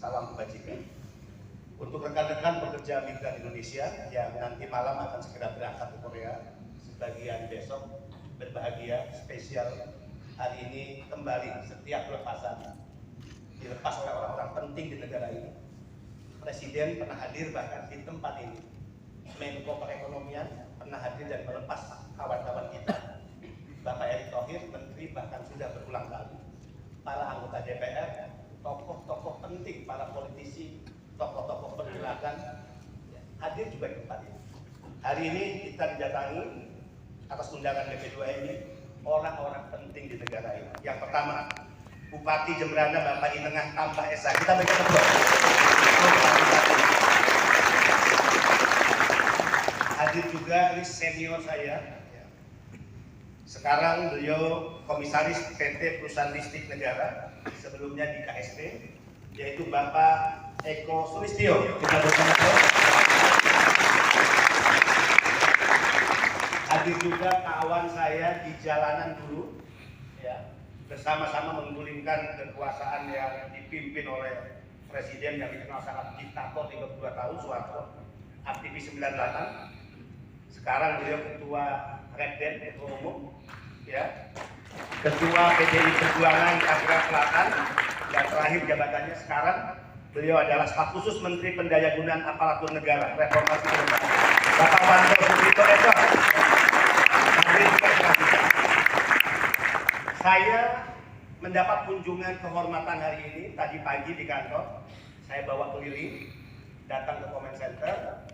Salam kebajikan untuk rekan-rekan pekerja migran Indonesia yang nanti malam akan segera berangkat ke Korea. Sebagian besok berbahagia spesial hari ini kembali setiap pelepasan dilepas oleh orang-orang penting di negara ini. Presiden pernah hadir bahkan di tempat ini. Menko Perekonomian pernah hadir dan melepas kawan-kawan kita. Bapak Erick Thohir, Menteri, bahkan sudah berulang kali. Para anggota DPR, tokoh-tokoh penting, para politisi, tokoh-tokoh pergerakan hadir juga di tempat ini. Hari ini kita didatangi atas undangan BP2 ini orang-orang penting di negara ini. Yang pertama, Bupati Jemberana Bapak Inengah Tambah Esa. Kita berikan aplaus. Hadir juga ini senior saya. Sekarang beliau komisaris PT Perusahaan Listrik Negara, sebelumnya di KSP, yaitu Bapak Eko Sulistyo. Kita bersama. Hadir juga kawan saya di jalanan dulu, ya, bersama-sama menggulingkan kekuasaan yang dipimpin oleh Presiden yang dikenal sangat diktator 32 tahun, Soeharto, aktivis 98. Sekarang beliau ketua Repden, ketua umum, ya, ketua PDI Perjuangan Tangerang Selatan, dan terakhir jabatannya sekarang beliau adalah staf khusus Menteri Pendayagunaan Aparatur Negara Reformasi Birokrasi. Bapak Wanto Subrito Eko. Saya mendapat kunjungan kehormatan hari ini tadi pagi di kantor. Saya bawa keliling, datang ke Comment Center.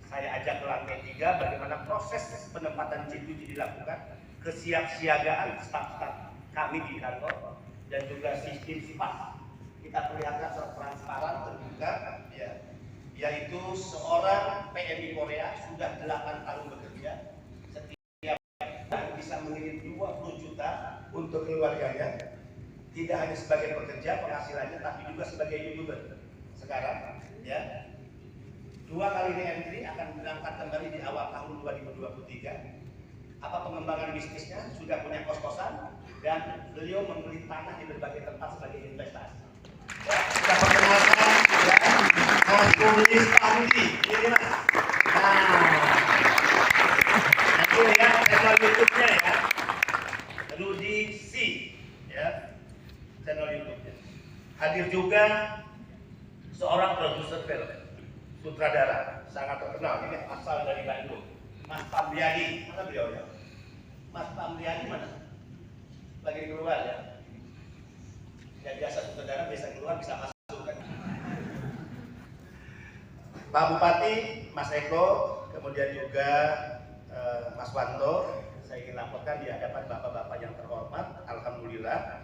Saya ajak ke lantai 3 bagaimana proses penempatan G7 dilakukan, kesiapsiagaan staf-staf kami di kantor, dan juga sistem SIPAS. Kita perlihatkan secara transparan, terbuka, ya, yaitu seorang PMI Korea sudah 8 tahun bekerja, setiap tahun bisa mengirim 20 juta untuk keluarganya, tidak hanya sebagai pekerja penghasilannya, tapi juga sebagai YouTuber sekarang, ya. 2 kali re-entry akan berangkat kembali di awal tahun 2023. Apa pengembangan bisnisnya, sudah punya kos-kosan, dan beliau membeli tanah di berbagai tempat sebagai investasi. Ya, kita perkenalkan ya, Mas Kulis Pandi, ini Mas. Nanti lihat channel YouTube-nya ya, Rudy C, ya, channel YouTube-nya. Hadir juga seorang produser film, sutradara sangat terkenal, ini asal dari Bandung, Mas Pamliani. Mana beliau ya? Mas Pamliani mana? Lagi keluar ya? Ya biasa sutradara bisa keluar bisa masuk kan? Pak Bupati, Mas Eko, kemudian juga Mas Wanto, saya ingin laporkan di hadapan bapak-bapak yang terhormat, alhamdulillah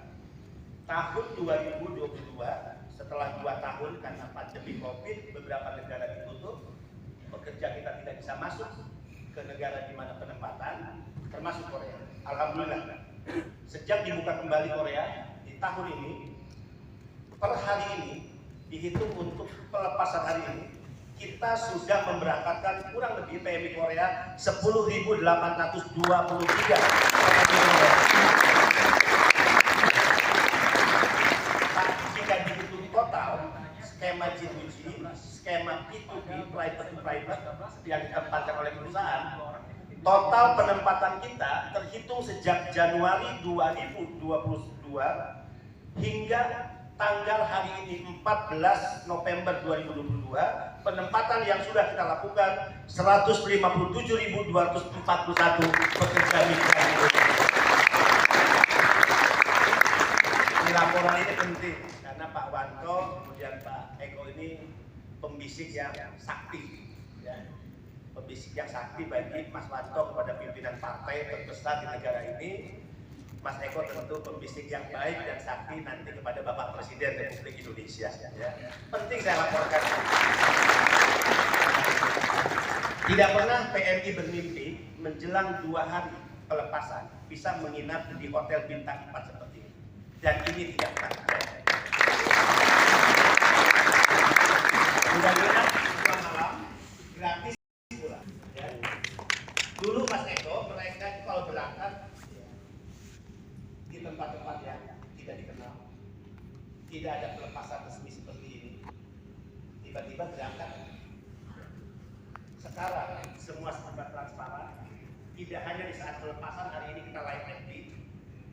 tahun 2022 setelah 2 tahun karena pandemi COVID, beberapa negara ditutup, pekerja kita tidak bisa masuk ke negara di mana penempatan, termasuk Korea. Alhamdulillah, sejak dibuka kembali Korea di tahun ini, per hari ini dihitung untuk pelepasan hari ini, kita sudah memberangkatkan kurang lebih PMI Korea 10.823. Jika dihitung total, skema G2G, skema P2P, private to private yang ditempatkan oleh perusahaan, total penempatan kita terhitung sejak Januari 2022 hingga tanggal hari ini 14 November 2022, penempatan yang sudah kita lakukan 157.241 pekerja migran Indonesia. Laporan ini penting karena Pak Wanto kemudian Pak Eko ini pembisik yang sakti, ya. Pembisik yang sakti bagi Mas Wanto kepada pimpinan partai terbesar di negara ini. Mas Eko tentu pembisik yang baik dan sakti nanti kepada Bapak Presiden Republik Indonesia, ya. Penting saya laporkan. Tidak pernah PMI bermimpi menjelang 2 hari pelepasan bisa menginap di hotel bintang 4 seperti ini. Dan ini tidak pernah terjadi. Sudah nginap 2 malam, gratis pulang. Ya. Dulu Mas Eko, mereka kalau berangkat di tempat-tempat yang tidak dikenal, tidak ada pelepasan resmi seperti tiba-tiba berangkat. Sekarang semua serba transparan. Tidak hanya di saat pelepasan hari ini kita live FD,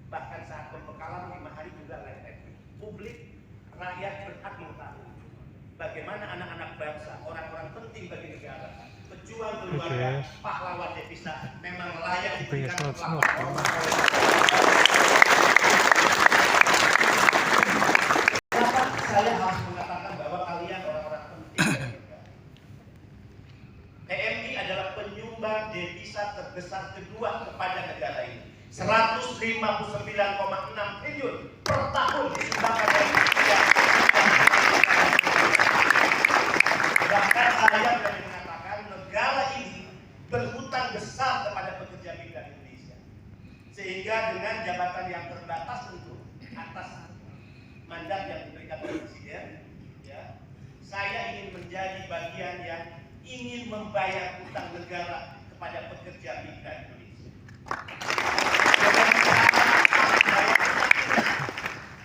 bahkan saat pembekalan 5 hari juga live FD. Publik, rakyat berhak mengetahui bagaimana anak-anak bangsa, orang-orang penting bagi negara, pejuang keluarga, pahlawan devisa memang layak diberikan perlakuan. Saya harus mengatakan bahwa kalian orang-orang penting bagi negara. PMI adalah penyumbang devisa terbesar kedua kepada negara ini. 159,6 triliun per tahun disumbangkan oleh Indonesia. Bahkan saya berani mengatakan negara ini berhutang besar kepada pekerja migran Indonesia. Sehingga dengan jabatan yang terbatas tentu atas mandat yang diberikan oleh Presiden, ya, saya ingin menjadi bagian yang ingin membayar hutang negara kepada pekerja migran Indonesia.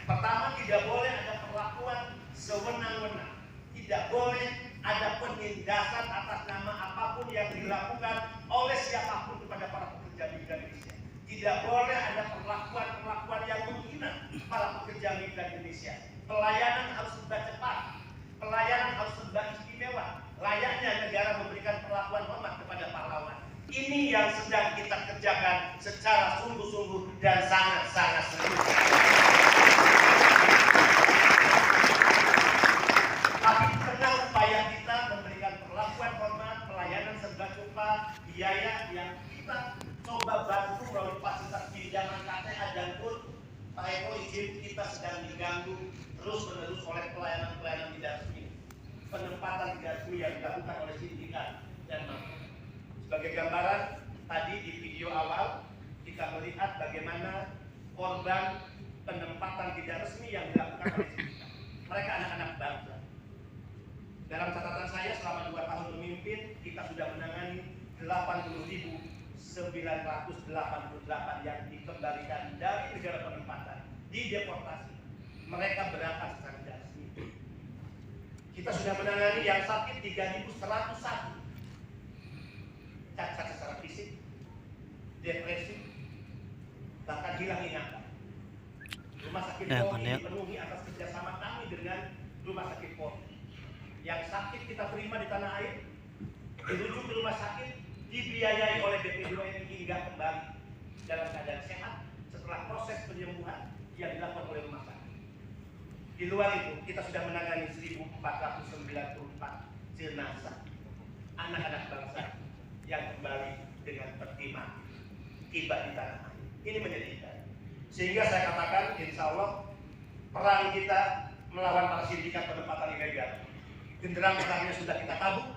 Pertama, tidak boleh ada perlakuan sewenang-wenang. Tidak boleh ada penindasan atas nama apapun yang dilakukan oleh siapapun kepada para pekerja migran Indonesia. Tidak boleh ada perlakuan yang menghina para pekerja migran Indonesia. Pelayanan harus serba cepat, pelayanan harus serba istimewa. Layaknya negara memberikan perlakuan hormat kepada pahlawan. Ini yang sedang kita kerjakan secara sungguh-sungguh dan sangat-sangat serius. Tapi di tengah upaya kita memberikan perlakuan hormat, pelayanan serba cepat, biaya yang kita coba bantu melalui fasilitas pinjaman KTA dan pun Pak Eko izin kita sedang diganggu terus-menerus oleh pelayanan-pelayanan tidak resmi, penempatan tidak resmi yang dilakukan oleh sindikat dan mafia. Sebagai gambaran, tadi di video awal kita melihat bagaimana korban penempatan tidak resmi yang dilakukan oleh sindikat. Mereka anak-anak bangsa. Dalam catatan saya selama 2 tahun memimpin, kita sudah menangani 80.988 yang dikembalikan dari negara penempatan, dideportasi. Mereka berangkat secara tidak resmi. Kita sudah menangani yang sakit 3.101. Cacat secara fisik, depresi, bahkan hilang ingatan. Rumah sakit Polri dipenuhi atas kerjasama kami dengan rumah sakit Polri. Yang sakit kita terima di tanah air, dirujuk ke rumah sakit, dibiayai oleh BP2MI hingga kembali dalam keadaan sehat setelah proses penyembuhan yang dilakukan oleh rumah sakit. Di luar itu, kita sudah menangani 1.494 jenazah anak-anak bangsa yang kembali dengan pertimbangan tiba di tanah air. Ini menyedihkan. Sehingga saya katakan, insya Allah perang kita melawan para sindikat penempatan ilegal, genderang perangnya sudah kita tabung.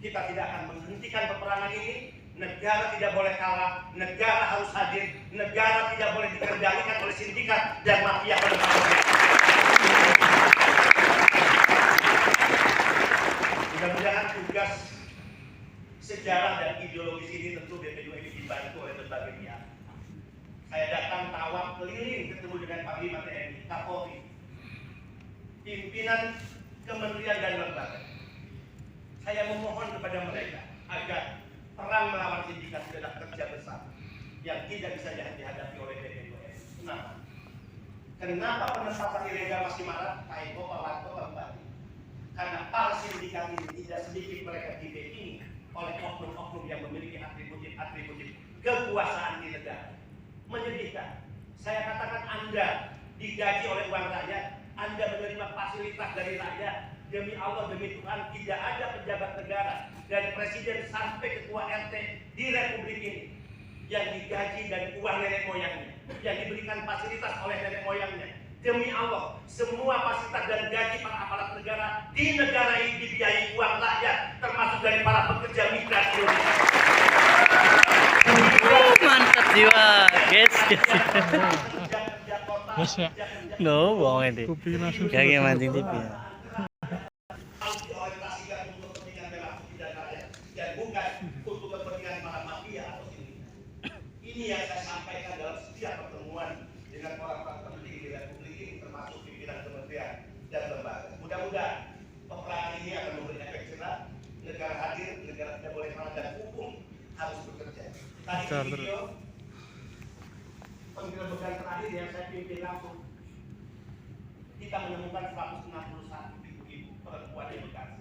Kita tidak akan menghentikan peperangan ini. Negara tidak boleh kalah, negara harus hadir, negara tidak boleh dikendalikan oleh sindikat dan mafia penempatan. Mudah-mudahan tugas sejarah dan ideologis ini tentu BP2MI dibantu oleh berbagai pihak. Saya datang tawaf keliling ketemu dengan Panglima TNI, Kapolri, pimpinan kementerian dan lembaga. Saya memohon kepada mereka agar perang melawan sindikat adalah kerja besar yang tidak bisa dihadapi oleh BP2MI. Kenapa penempatan ilegal masih marak? Pak Eko, Pak Wanto, Pak Bupati. Karena para sindikat ini tidak sedikit mereka dibacking oleh oknum-oknum yang memiliki atribut kekuasaan di negara. Menyedihkan. Saya katakan Anda digaji oleh uang rakyat, Anda menerima fasilitas dari rakyat. Demi Allah, demi Tuhan, tidak ada pejabat negara dari presiden sampai ketua RT di Republik ini yang digaji dari uang nenek moyangnya, yang diberikan fasilitas oleh nenek moyangnya. Demi Allah, semua fasilitas dan gaji para aparat negara di negara ini dibiayai uang rakyat, termasuk dari para pekerja migran Indonesia. Mantap jiwa, guys. No, bohong itu. Kayak mancing TV ya. Ini yang saya sampaikan dalam setiap pertemuan dengan orang-orang penting di Republik ini, termasuk pimpinan kementerian dan lembaga. Mudah-mudahan peperangan ini ini akan memberi efek jerah. Negara hadir, negara tidak boleh kalah dan hukum harus bekerja. Tadi di video penggerebekan terakhir yang saya pimpin langsung, kita menemukan 161 ibu-ibu perempuan di Bekasi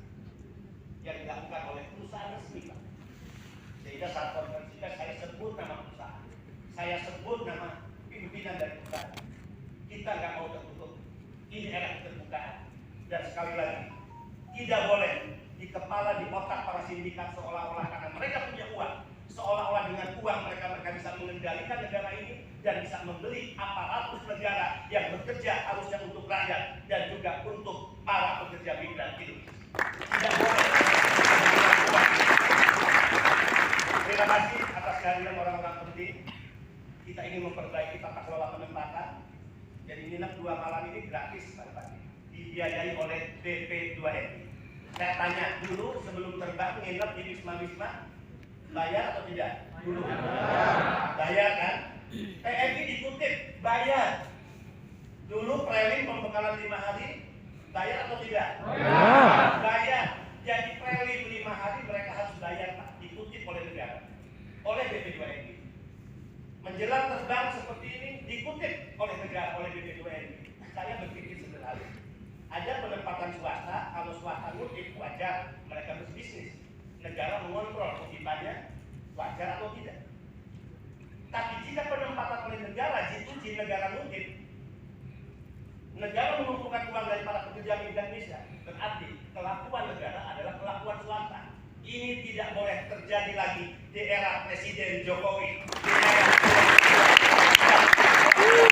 yang dilakukan oleh perusahaan resmi, Pak. Sehingga saat konferensi saya sebut nama perusahaan, saya sebut nama pimpinan dari perusahaan. Kita nggak mau tertutup. Ini era keterbukaan. Dan sekali lagi, tidak boleh di kepala, di otak para sindikat seolah-olah karena mereka punya uang, seolah-olah dengan uang mereka bisa mengendalikan negara ini dan bisa membeli aparatus negara yang bekerja harusnya untuk rakyat dan juga untuk para pekerja migran itu. Tidak boleh. Terima kasih atas kehadiran orang-orang penting. Kita ingin memperbaiki tata kelola penempatan. Jadi nginep 2 malam ini gratis, Pak Bupati, dibiayai oleh BP2MI. Saya tanya dulu sebelum terbang nginep di Wisma bayar atau tidak? Dulu bayar kan? PMI dikutip bayar. Dulu prelim pembekalan 5 hari bayar atau tidak? Bayar. Jadi prelim 5 hari mereka harus bayar, Pak. Dikutip oleh negara, oleh BP2MI. Menjelang terbang seperti ini dikutip oleh negara, oleh BP2MI. Saya berpikir sederhana. Ada penempatan swasta, kalau swasta ngutip wajar, mereka berbisnis. Negara mengontrol kutipannya wajar atau tidak. Tapi jika penempatan oleh negara, jitu negara ngutip, negara mengumpulkan uang dari para pekerja migran Indonesia, berarti kelakuan negara adalah kelakuan swasta. Ini tidak boleh terjadi lagi di era Presiden Jokowi.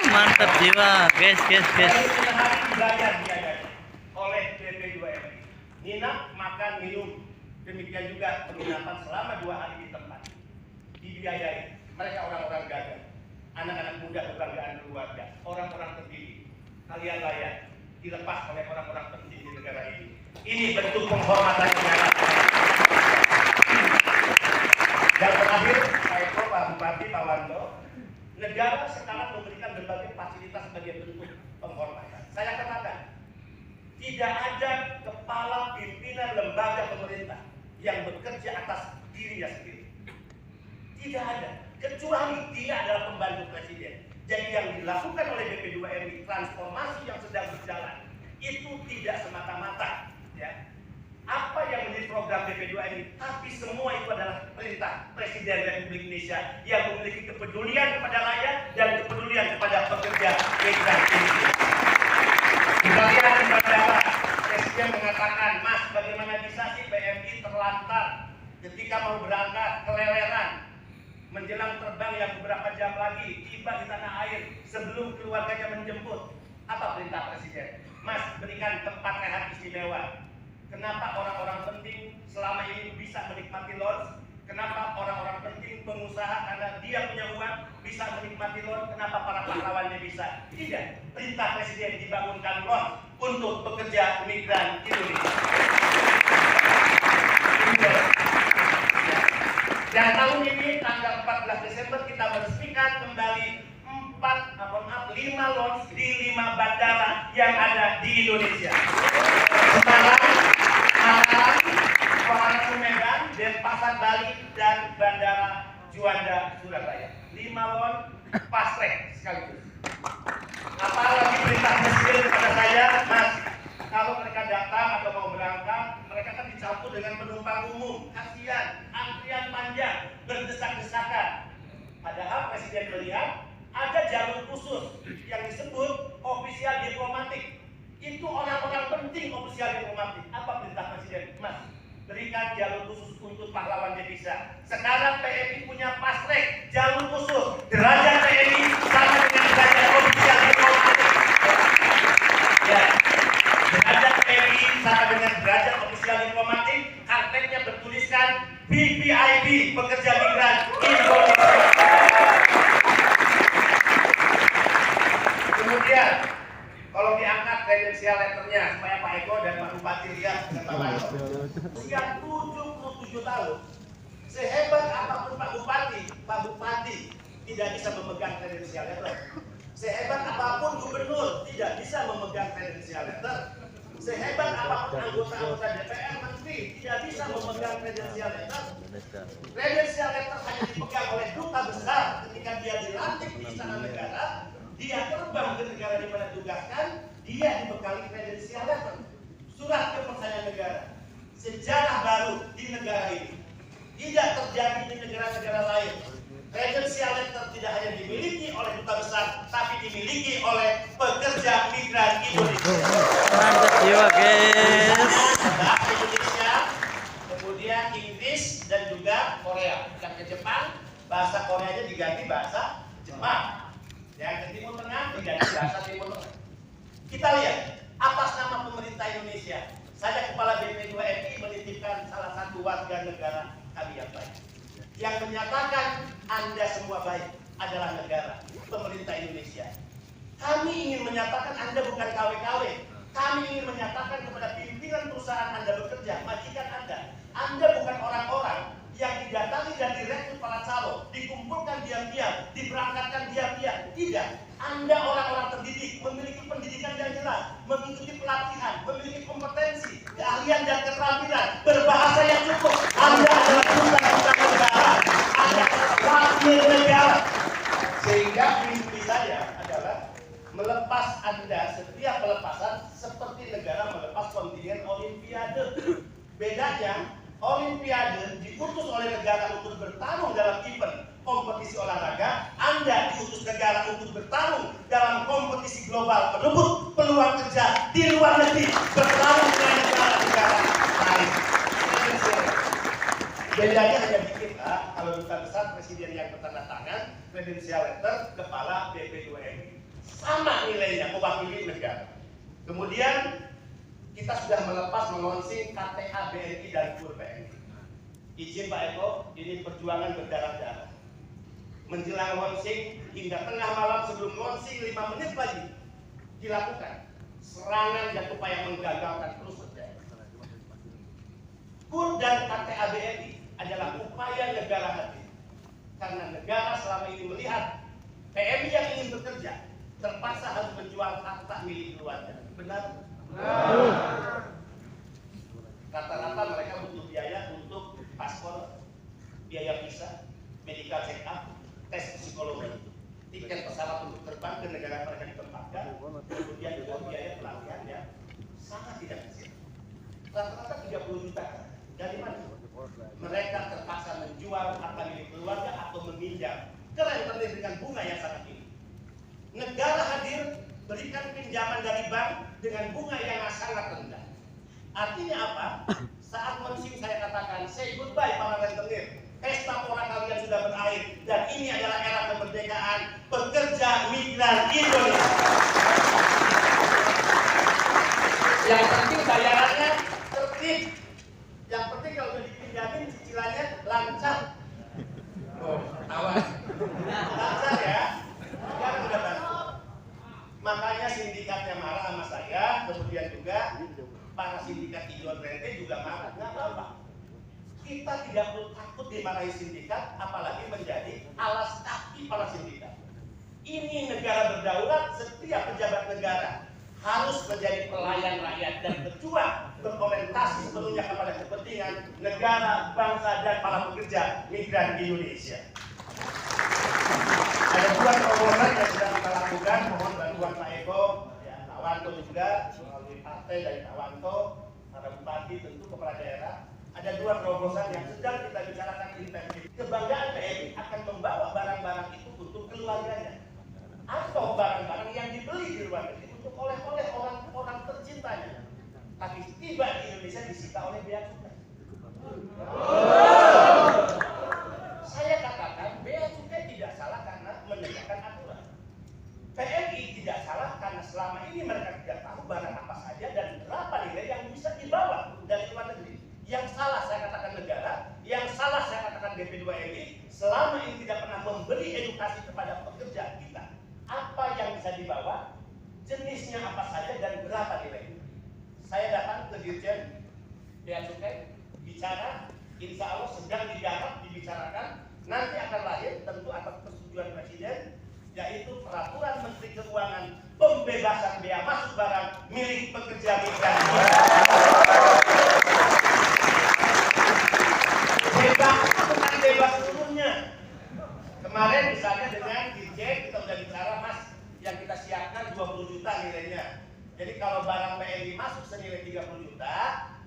Mantap jiwa, guys. Hari dibayar biayanya oleh BP2MI. Nginap, makan, minum, demikian juga penginapan selama 2 hari di tempat dibiayai. Mereka orang-orang gagah, anak-anak muda kebanggaan keluarga, orang-orang terpilih. Kalian layak dilepas oleh orang-orang penting di negara ini. Ini bentuk penghormatan negara. Dan terakhir, Pak Bupati, Pak Wando, negara sekarang memberikan berbagai fasilitas sebagai bentuk penghormatan. Saya katakan, tidak ada kepala pimpinan lembaga pemerintah yang bekerja atas dirinya sendiri. Tidak ada, kecuali dia adalah pembantu presiden. Jadi yang dilakukan oleh BP2MI, transformasi yang sedang berjalan, itu tidak semata-mata ya apa yang menjadi program BP2MI, tapi semua itu adalah perintah Presiden Republik Indonesia yang memiliki kepedulian kepada rakyat dan kepedulian kepada pekerja migran Indonesia. Kemudian di bandara, Presiden mengatakan, Mas, bagaimana bisa sih PMI terlantar ketika mau berangkat keleleran menjelang terbang yang beberapa jam lagi tiba di tanah air sebelum keluarganya menjemput. Apa perintah Presiden? Mas, berikan tempat rehat istimewa. Kenapa orang-orang penting selama ini bisa menikmati lounge? Kenapa orang-orang penting pengusaha karena dia punya uang bisa menikmati lounge? Kenapa para pahlawannya bisa? Tidak. Perintah Presiden dibangunkan lounge untuk pekerja migran Indonesia. Dan tahun ini tanggal 14 Desember kita meresmikan kembali 5 lounge di 5 bandara yang ada di Indonesia. Semarang, Mataram, Kuala Medan, Denpasar Bali, dan Bandara Juanda Surabaya. 5 lounge fast track sekaligus. Apalagi perintah Presiden kepada saya, Mas, kalau mereka datang atau mau berangkat, mereka kan dicampur dengan penumpang umum. Kasihan, antrian panjang, berdesak-desakan. Padahal Presiden melihat ada jalur khusus yang disebut ofisial diplomatik. Itu orang-orang penting ofisial diplomatik. Apa perintah Presiden? Mas, berikan jalur khusus untuk pahlawan devisa. Sekarang PMI punya fast track, jalur khusus. Derajat PMI sama dengan derajat ofisial diplomatik. Ya, derajat PMI sama dengan derajat ofisial diplomatik. Kartetnya bertuliskan VVIP, pekerja migran Indonesia. Kemudian, kalau diangkat kredensial letternya supaya Pak Eko dan Pak Bupati lihat dengan Pak Eko. Usia 77 tahun, sehebat apapun Pak Bupati tidak bisa memegang kredensial letter. Sehebat apapun gubernur tidak bisa memegang kredensial letter. Sehebat apapun anggota-anggota DPR, menteri tidak bisa memegang kredensial letter. Kredensial letter hanya dipegang oleh duta besar ketika dia dilantik di istana negara, dia terbang ke negara di mana ditugaskan, dia dibekali kredensial letter, surat kepercayaan negara. Sejarah baru di negara ini, tidak terjadi di negara-negara lain. Kredensial letter tidak hanya dimiliki oleh duta besar, tapi dimiliki oleh pekerja migran Indonesia. Mantap jiwa guys. Bahasa Indonesia, kemudian Inggris dan juga Korea. Yang ke Jepang, bahasa Koreanya diganti bahasa Jepang. Yang ke Timur Tengah diganti bahasa Timur Tengah. Kita lihat atas nama pemerintah Indonesia, saya Kepala BP2MI menitipkan salah satu warga negara kami yang baik, yang menyatakan Anda semua baik adalah negara, pemerintah Indonesia. Kami ingin menyatakan Anda bukan KW-KW. Kami ingin menyatakan kepada pimpinan perusahaan Anda bekerja, majikan Anda bukan orang-orang yang didatangi dan direkrut para calon, dikumpulkan diam-diam, diberangkatkan diam-diam. Tidak. Anda orang-orang terdidik, memiliki pendidikan yang jelas, mengikuti pelatihan, memiliki kompetensi, keahlian dan keterampilan, berbahasa yang cukup. Anda adalah duta negara, Anda adalah wakil negara. Sehingga mimpi saya adalah melepas Anda setiap pelepasan seperti negara melepas kontingen Olimpiade. Bedanya, Olimpiade diutus oleh negara untuk bertarung dalam event kompetisi olahraga, Anda diutus negara untuk bertarung dalam kompetisi global, merebut peluang kerja di luar negeri, bertarung dengan negara-negara lain. Bedanya hanya dikit, kalau duta besar presiden yang bertanda tangan kredensial letter kepala BP2MI, sama nilainya mewakili negara. Kemudian kita sudah melepas melonsing KTA BNI dan KUR PNI. Izin Pak Eko, ini perjuangan berdarah-darah. Menjelang launching hingga tengah malam sebelum launching 5 menit lagi dilakukan serangan dan upaya menggagalkan terus terjadi. KUR dan KTA BNI adalah upaya negara hadir karena negara selama ini melihat PMI yang ingin bekerja terpaksa harus menjual harta milik keluarga. Benar? Rata-rata mereka butuh biaya untuk paspor, biaya visa, medical check up, tes psikologi, tiket pesawat untuk terbang ke negara mereka ditempatkan, kemudian juga biaya pelatihan yang sangat tidak kecil. Rata-rata 30 juta. Dari mana? Mereka terpaksa menjual harta milik keluarga atau meminjam ke rentenir dengan bunga yang sangat tinggi. Negara hadir berikan pinjaman dari bank dengan bunga yang sangat rendah. Artinya apa? Saat launching saya katakan, say goodbye para rentenir. Pesta pora kalian sudah berakhir dan ini adalah era kemerdekaan pekerja migran Indonesia. Yang penting bayarannya tertib. Yang penting kalau udah dipinjamin cicilannya lancar. Oh, awas. Lancar ya. Jangan udah bantu. Makanya sindikatnya marah sama saya, kemudian juga para sindikat Ijon Rente juga marah. Nggak apa-apa. Kita tidak perlu takut dimarahi sindikat, apalagi menjadi alas kaki para sindikat. Ini negara berdaulat, setiap pejabat negara harus menjadi pelayan rakyat dan berjuang berorientasi sepenuhnya kepada kepentingan negara, bangsa, dan para pekerja migran Indonesia. Ada dua terobosan yang sedang kita lakukan, mohon bantuan Pak Eko, ya, Pak Wanto juga, melalui partai dari Pak Wanto, para bupati, tentu kepala daerah. Ada dua terobosan yang sedang kita bicarakan intensif. Kebanggaan PMI akan membawa barang-barang itu untuk keluarganya, atau barang-barang yang dibeli di luar negeri untuk oleh-oleh orang-orang tercintanya, tapi tiba di Indonesia disita oleh bea cukai. Saya katakan bea cukai tidak salah karena menegakkan aturan. PMI tidak salah karena selama ini mereka tidak tahu barang apa saja dan berapa nilai yang bisa dibawa dari luar negeri. Yang salah saya katakan negara, yang salah saya katakan BP2MI selama ini tidak pernah memberi edukasi kepada pekerja kita. Apa yang bisa dibawa, jenisnya apa saja dan berapa nilainya. Saya datang ke Dirjen Bea Cukai, bicara, insya Allah sedang digarap, dibicarakan, nanti akan lahir tentu atas persetujuan Presiden, yaitu Peraturan Menteri Keuangan pembebasan bea masuk barang milik pekerja migran. masuk senilai 30 juta,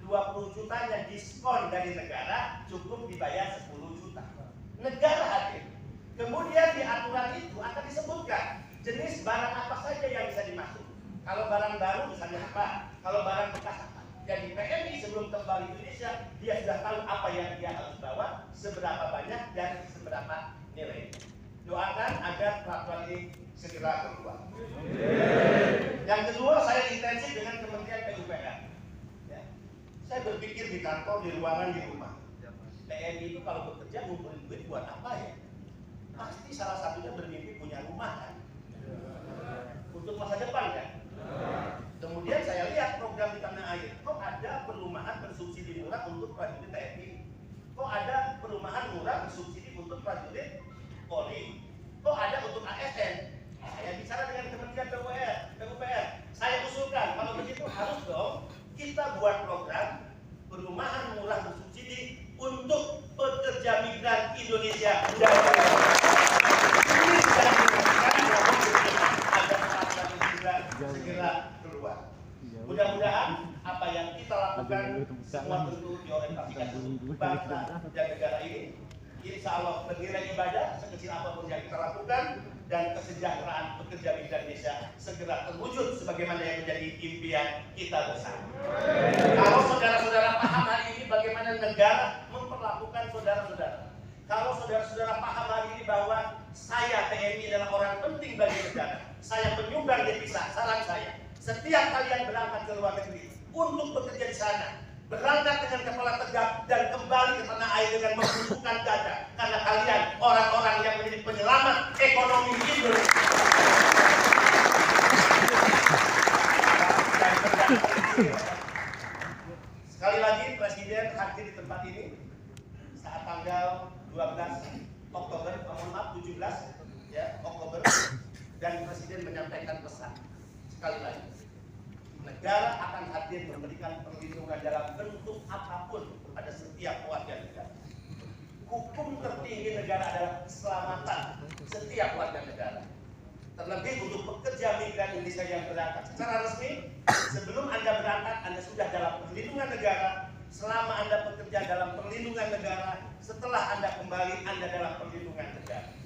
20 jutanya diskon dari negara, cukup dibayar 10 juta. Negara hadir. Kemudian di aturan itu akan disebutkan jenis barang apa saja yang bisa dimasuk. Kalau barang baru misalnya apa, kalau barang bekas apa. Jadi PMI sebelum kembali ke Indonesia, dia sudah tahu apa yang dia harus bawa, seberapa banyak dan seberapa nilai. Doakan agar peraturan ini segera keluar. Yang kedua, saya intensif dengan Kementerian PUPR. Ya. Saya berpikir di kantor, di ruangan, di rumah. PMI itu kalau bekerja ngumpulin duit buat apa ya? Pasti salah satunya bermimpi punya rumah kan? Untuk masa depan kan? Kemudian saya lihat program di tanah air. Kok ada perumahan bersubsidi murah untuk prajurit TNI? Kok ada perumahan murah bersubsidi untuk prajurit Polri? Kok ada untuk ASN? Saya bicara dengan Kementerian PUPR. Saya usulkan kalau begitu harus dong kita buat program perumahan murah bersubsidi untuk pekerja migran Indonesia dan ini sedang dilakukan agar peraturan ini segera keluar. Mudah-mudahan apa yang kita lakukan semua tentu diorientasikan untuk bangsa dan negara ini. Insya Allah bernilai ibadah sekecil apapun yang kita lakukan dan kesejahteraan pekerja migran Indonesia segera terwujud sebagaimana yang menjadi impian kita bersama. Kalau saudara-saudara paham hari ini bagaimana negara memperlakukan saudara-saudara, kalau saudara-saudara paham hari ini bahwa saya TNI adalah orang penting bagi negara, saya penyumbang devisa, saran saya, setiap kalian berangkat ke luar negeri untuk bekerja di sana, berangkat dengan kepala tegak dan kembali ke tanah air dengan membungkukkan dada karena kalian orang-orang yang menjadi penyelamat ekonomi Indonesia. Sekali lagi Presiden hadir di tempat ini saat tanggal 12 Oktober, mohon maaf 17 ya, Oktober, dan Presiden menyampaikan pesan sekali lagi. Negara akan hadir memberikan perlindungan dalam bentuk apapun kepada setiap warga negara. Hukum tertinggi negara adalah keselamatan setiap warga negara. Terlebih untuk pekerja migran Indonesia yang berangkat secara resmi, sebelum Anda berangkat, Anda sudah dalam perlindungan negara. Selama Anda bekerja dalam perlindungan negara, setelah Anda kembali, Anda dalam perlindungan negara.